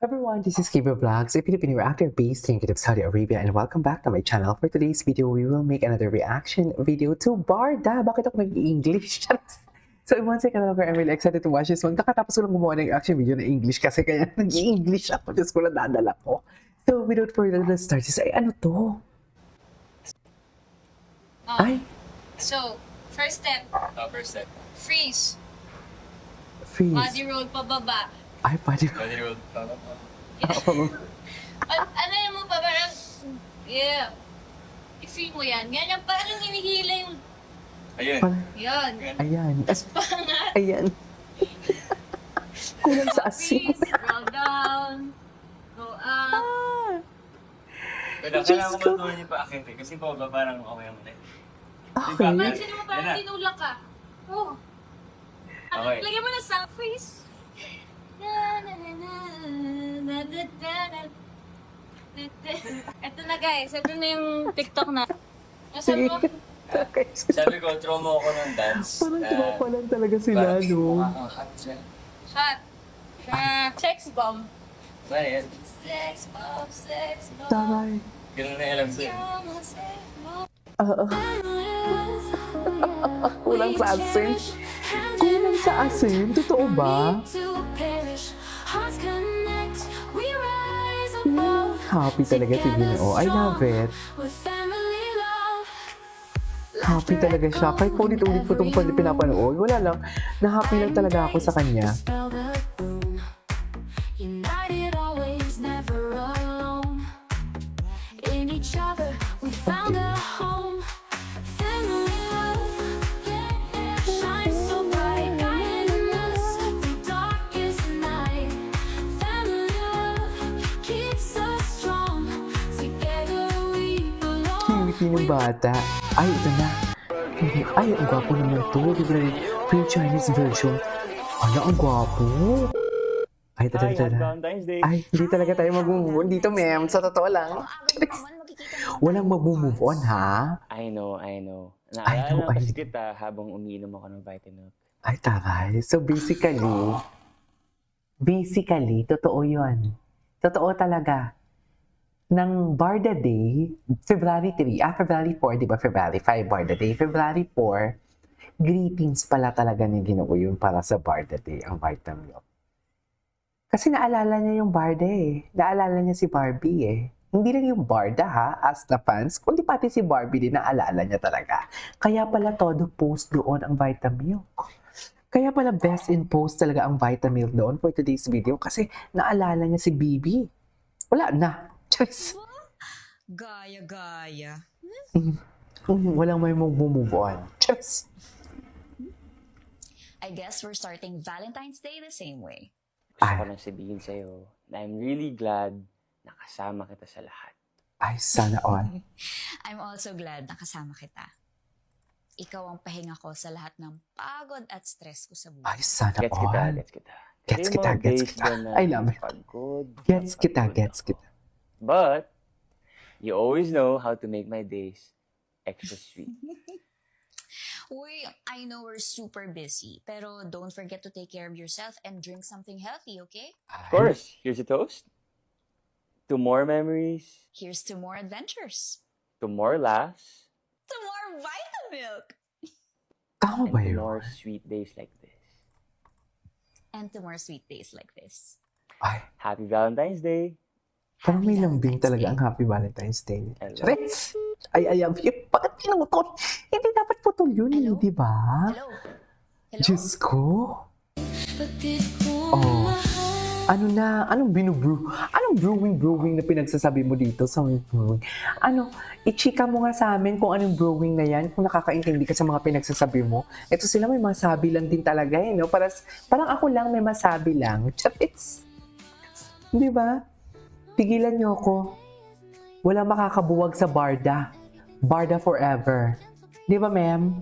Everyone, this is Kibo Vlogs, a Filipino reactor based in Kingdom of Saudi Arabia, and welcome back to my channel. For today's video, we will make another reaction video to Barda. Bakit ako nag-English? So in one second, I'm really excited to watch this one. Kakatapos ko lang gumawa ng reaction video na English kasi kaya nag-English ako. Diyos ko lang dadala ko. So without further ado, let's start. Ay, ano to? Ay, So, first step, First step. freeze. freeze. Body roll pababa. Ay, pwede ko. Body roll. Ano yun mo pa, parang, yeah. I-feel mo yan. Ganyan, parang hinihila yung, Ayun. yan. Ayan. Pangat. Ayan. Kulang sa asin. Freeze, roll down, go up. Pero kailangan ko matuloy pa akin kasi pa parang okay naman eh. Okay. Imagine mo parang Yan na. tinulak ka. Oh. Ano, Okay. lagyan mo na sound freeze. Na, na, na, na, na, na, na, na. Ito na guys, ito na yung TikTok na. Nasa Sige. mo? Okay. Sabi ko, throw mo ako ng dance. Parang tropa lang talaga sila, no? Makakahat siya. Shot. Sex bomb. Ano yan? Sex bomb, sex bomb. Taray. Ganun na alam sa'yo. You're my sex bomb. Oo. Kulang sa asin. Kulang sa asin? Totoo ba? Happy talaga si Ginoo. I love it. Happy talaga siya. Kahit paulit-ulit ko itong pinapanood, wala lang. Na-happy lang talaga ako sa kanya. United always, never alone. In each other, we found a home. Family love, shines so bright, guiding us through darkest night. Family love keeps us strong. Together we belong. Cute yung bata. Ay, ito na. Ay, ang gwapo naman to. Pre-Chinese version. Ala, ang gwapo. Ay, tada, tada. Valentine's Day. Ay, hindi talaga tayo mag-move on dito, ma'am. Sa totoo lang. Walang mag-move on, ha? I know. I know, Naalala I kasi know. kita habang umiinom ako ng Vitamilk. Ay, taray. So, basically, totoo yun. Totoo talaga. Nang Barda Day, February 3, February 4, di ba? February 5, Barda Day. February 4, greetings pala talaga ni Ginoo yun para sa Barda Day, ang Vitamilk. Kasi naalala niya yung Barda eh. Naalala niya si Barbie eh. Hindi lang yung Barda ha, as the fans, kundi pati si Barbie din naalala niya talaga. Kaya pala todo post doon ang Vitamilk. Kaya pala best in post talaga ang Vitamilk doon for today's video kasi naalala niya si Bibi. Wala na. Charis. Gaya-gaya. Walang may move on. Charis. I guess we're starting Valentine's Day the same way. Gusto Ay. ko lang sabihin sa'yo na I'm really glad na kasama kita sa lahat. Ay, sana all. I'm also glad na kasama kita. Ikaw ang pahinga ko sa lahat ng pagod at stress ko sa buhay. Ay, sana Gets kita, all. gets kita. Gets Kasi yung kita, mga gets days kita. ba na I love it. pagod, Gets kita, pagod gets ako. kita. But, you always know how to make my days extra sweet. Uy, I know we're super busy, pero don't forget to take care of yourself and drink something healthy, okay? Of course, here's a toast. To more memories, Here's to more adventures. to more laughs, To more Vitamilk! Tama and ba to yun? more sweet days like this. And to more sweet days like this. Ay, Happy Valentine's Day! parang may Happy lambing Valentine's talaga Day. ang Happy Valentine's Day. I love Charis! I love you. Bakit pinutol? Hindi dapat putol yun, Hello? di ba? Hello? Hello? Diyos ko. Oh. Ano na? Anong binubrew? Anong brewing na pinagsasabi mo dito sa brewing? Ano, i-chika mo nga sa amin kung anong brewing na yan, kung nakakaintindi ka sa mga pinagsasabi mo. Ito sila may masabi lang din talaga eh, no? Parang ako lang may masabi lang. Charis. Di ba? Pigilan niyo ako. Walang makakabuwag sa Barda. Barda forever. Di ba, ma'am?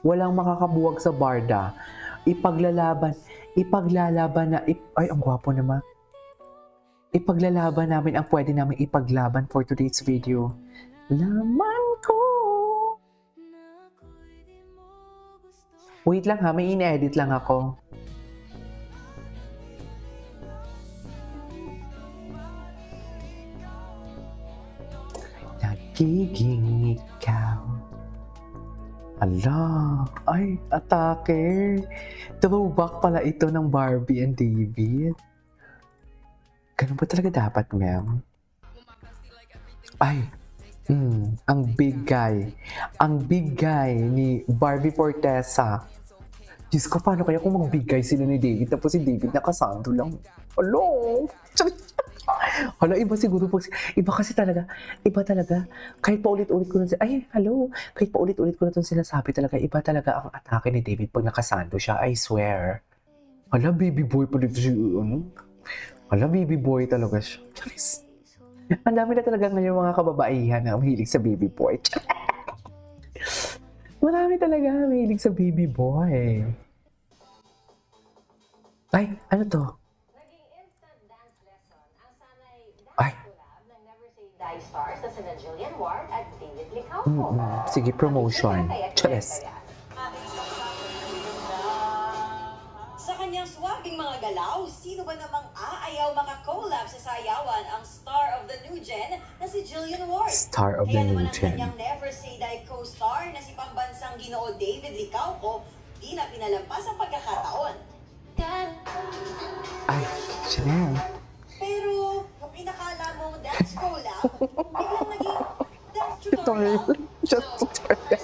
Walang makakabuwag sa Barda. Ipaglalaban na, ay, ang gwapo naman. Ipaglalaban namin ang pwede namin ipaglaban for today's video. Laman ko. Wait lang ha, may in-edit lang ako. Magiging ikaw. Ala, ay, atake. Throwback pala ito ng Barbie and David. Ganun ba talaga dapat, ma'am? Ay, ang big guy. Ang big guy ni Barbie Fortesa. Diyos ko, paano kaya kung mag-big guy sila ni David tapos si David nakasando lang? Hello? Hala, iba siguro pag... Iba talaga. Kahit paulit-ulit ko na kahit paulit-ulit ko na itong sinasabi talaga, iba talaga ang atake ni David pag nakasando siya, I swear. Hala, baby boy pa dito siya, Hala, baby boy talaga siya. Ang dami na talaga ngayon mga kababaihan na mahilig sa baby boy. Marami talaga mahilig sa baby boy. Ay, ano to? Ay. Die stars na sina Jillian Ward at David Licauco. Sige, promotion. Chares. Sa kanyang swabing mga galaw, sino ba namang aayaw maka-collab sa sayawan ang star of the new gen na si Jillian Ward? Star of the Kaya new naman ang gen. kanyang Never Say Die co-star na si pambansang Ginoo David Licauco, di na pinalampas ang pagkakataon. Ay, Chanel. Pero, yung inakala mong dance collab, biglang naging dance tutorial. Just tutorial.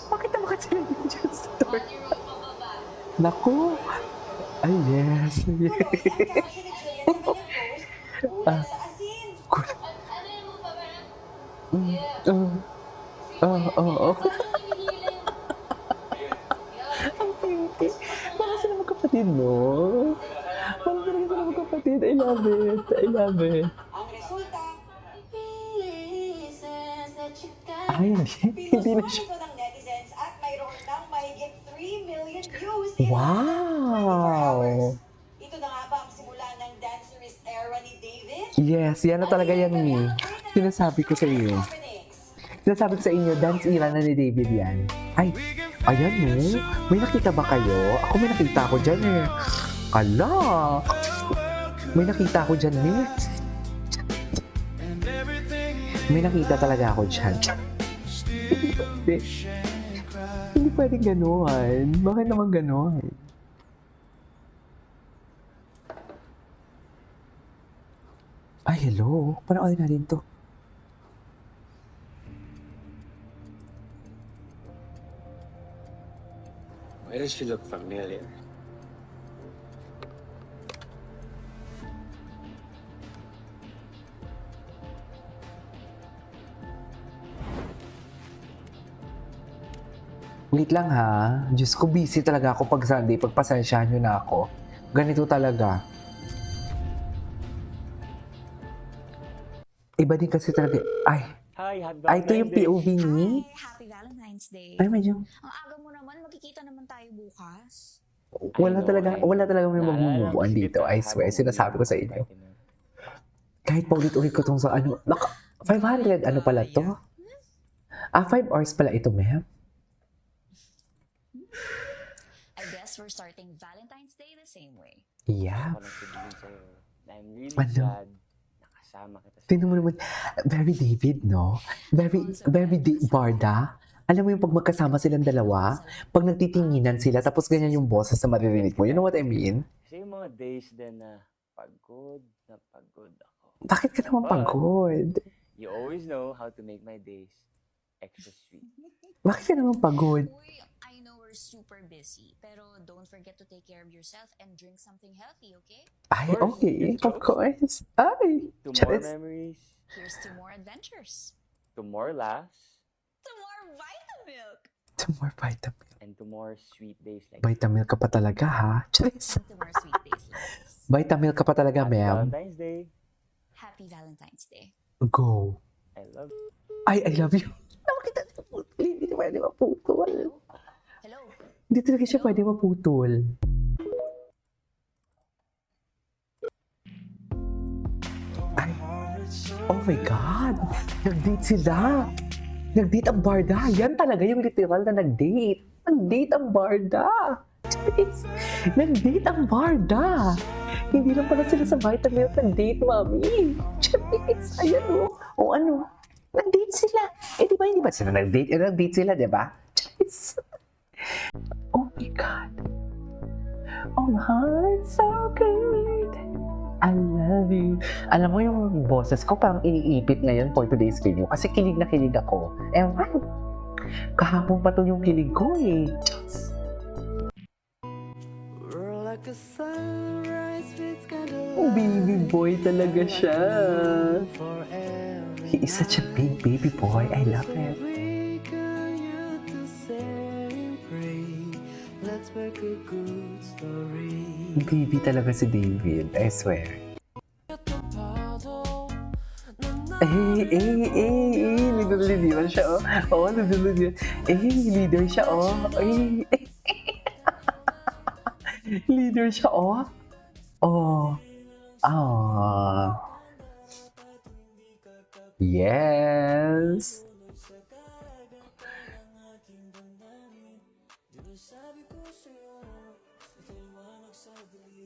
Bakit naman kasi naging just tutorial? Naku. Ay, yes. Kasi ni Jillian sa kanyang post, kulang sa asin. Ano yung mga parang, Oo. Ang pinky. Parang sila magkapatid, no? Parang talaga sila magkapatid. I love it. Ang resulta, Ay, hindi na siya. pinusuan ito ng netizens at mayroon ng mahigit 3 million views in 24 Wow! hours. Ito na nga ba ang simula ng dancerist era ni David? Yes, yan na talaga yan, Mi. Sinasabi ko sa iyo. Dance era na ni David yan. Ay, ayan, no? May nakita ba kayo? Ako may nakita ako dyan, eh. Ala! May nakita ako dyan, Mi. May nakita talaga ako dyan. Hindi pwedeng gano'n. Bakit naman gano'n? Ay, hello. Panoorin natin to. Why does she look familiar? Wait lang ha. Diyos ko, busy talaga ako pag Sunday. Pagpasensyahan nyo na ako. Ganito talaga. Iba din kasi talaga. Ay, Hi, happy ay ito yung Valentine's Day. POV ni. Hi, happy Valentine's Day. Ay, medyo. Ang aga mo naman, magkikita naman tayo bukas. Wala talaga may Naalala magmumubuan ko si dito. Peter I swear, habang sinasabi ko sa inyo. Kahit paulit-ulit ko tong sa ano. 500 ano pala to? 5 hours pala ito, ma'am. I guess we're starting Valentine's Day the same way. Yeah. Ako lang sabihin sa'yo na I'm really Ano? glad nakasama kita sa... Tingnan mo naman, very David, no? Very Barda. Alam mo yung pag magkasama silang dalawa, pag nagtitinginan sila, tapos ganyan yung boses na maririnig mo. You know what I mean? Kasi yung mga days din na pagod ako. Bakit ka naman pagod? You always know how to make my days extra sweet. Bakit ka naman pagod? Uy, I know we're super busy, pero don't forget to take care of yourself and drink something healthy, okay? Ay, Of course, okay. it's Of course. Ay, To more Charis. memories, Here's to more adventures. to more laughs, To more Vitamilk! To more vitamin. and to more sweet days like Vitamin ka pa talaga, ha? Charis. And to more sweet days like this. Vitamin ka pa talaga, Happy ma'am. Valentine's Day. Happy Valentine's Day. Go. I love you. Ay, I love you. Nakakita sa putol. Hindi siya pwede maputol. Hello? Hindi talaga siya pwede maputol. Ay. Oh my God. Nag-date sila. Nag-date ang Barda. Yan talaga yung literal na nag-date. Nag-date ang Barda. Jeez. Nag-date ang Barda. Hindi lang pala sila sa Vitamilk nag-date, mami. Jeez. Ayan o. O ano, nag-date sila. Eh, di ba, hindi ba sila nag-date? Eh, nag-date sila, di ba? Charis. Oh my God. Oh my heart, so good. I love you. Alam mo yung boses ko parang iniipit ngayon for today's video kasi kilig na kilig ako. Ewan. Kahapon pa to yung kilig ko eh. Oh, baby boy talaga siya. He is such a big baby boy. I love it. Baby talaga si David, I swear. Leader siya, oh. Oo, leader. Leader siya, oh. Leader siya, oh. Oh. Ah. Yes.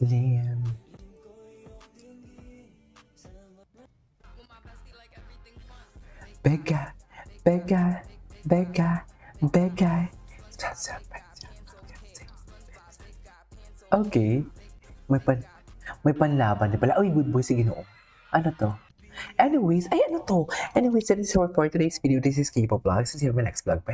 Liam. Becca, Becca, Becca, Becca. Okay. May panlaban din pala. Ay, good boy, sige no. Ano to? Anyways, that is all for today's video. This is K-Pop Vlogs. See you in my next vlog. Bye.